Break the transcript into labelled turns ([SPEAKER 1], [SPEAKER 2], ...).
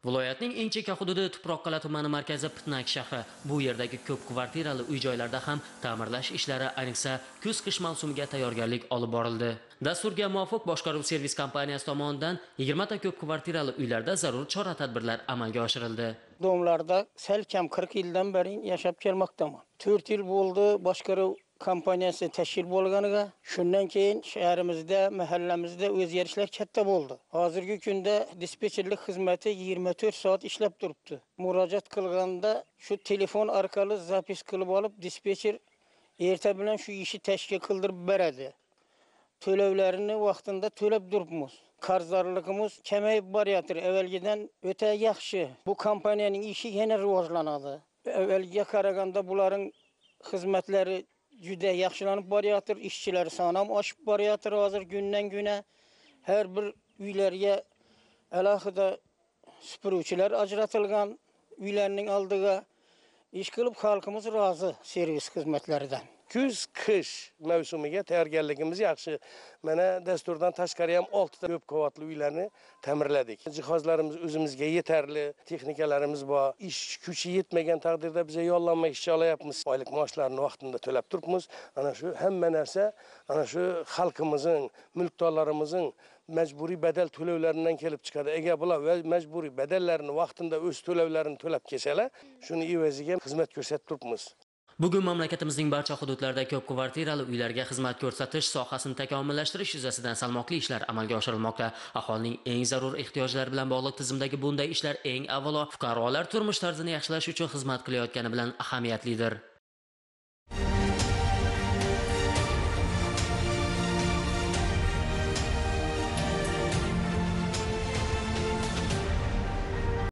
[SPEAKER 1] Viloyatning eng chekka hududi Tuproqqal'a tumani markazi Pitnak shahri. Bu yerdagi ko'p kvartirali uy-joylarda ham ta'mirlash ishlari, ayniqsa kuz-qish mavsumiga tayyorgarlik olib borildi. Dasturga muvofiq boshqaruv servis kompaniyasi tomonidan 20 ta ko'p kvartirali uylarda zarur chora-tadbirlar amalga oshirildi.
[SPEAKER 2] Domlarda selkem 40 yildan beri yaşab kelmoqdaman. 4 yil bo'ldi boshqaruv kompaniyasi tashkil bo'lganiga. Shundan keyin shahrimizda, mahallamizda o'zgarishlar katta bo'ldi. Hozirgi kunda dispetcherlik xizmati 24 soat ishlab turibdi. Murojaat qilganda shu telefon orqali zapis qilib olib, dispetcher erta bilan shu ishni tashkil qildirib beradi. To'lovlarini vaqtida to'lab turibmiz. Qarzdorligimiz kamayib boryapti. Avvalgidan o'ta yaxshi. Bu kompaniyaning ishi yana rivojlanadi. Avvalgiga qaraganda bularning xizmatlari juda yaxshilanib boryapti. Ishchilar soni ham oshib boryapti hozir kundan-kuna. Har bir uylarga alohida supuruvchilar ajratilgan, uylarning oldiga ish qilib xalqimiz rozi servis xizmatlaridan.
[SPEAKER 3] Kuz-qish mavsumiga tayyorgarligimiz yaxshi. Mana dasturdan tashqari ham 6 ta ko'p qavatli uylarni ta'mirladik. Jihozlarimiz o'zimizga yetarli, texnikalarimiz bor. Ish kuchi yetmagan taqdirda biz yollanma ishchi olayapmiz. Oylik maoshlarini vaqtida to'lab turibmiz. Ana shu hamma narsa ana shu xalqimizning, mulkdorlarimizning majburiy badal to'lovlaridan kelib chiqadi. Agar bular majburiy badallarini vaqtida o'z to'lovlarini to'lab kelsalar, shuni evaziga xizmat ko'rsatib turibmiz.
[SPEAKER 1] Bugun mamlakatimizning barcha hududlarida ko'p kvartirali uylarga xizmat ko'rsatish sohasini takomillashtirish yuzasidan salmoqli ishlar amalga oshirilmoqda. Aholining eng zarur ehtiyojlari bilan bog'liq tizimdagi bunday ishlar eng avvalo fuqarolar turmush tarzini yaxshilash uchun xizmat qilayotgani bilan ahamiyatlidir.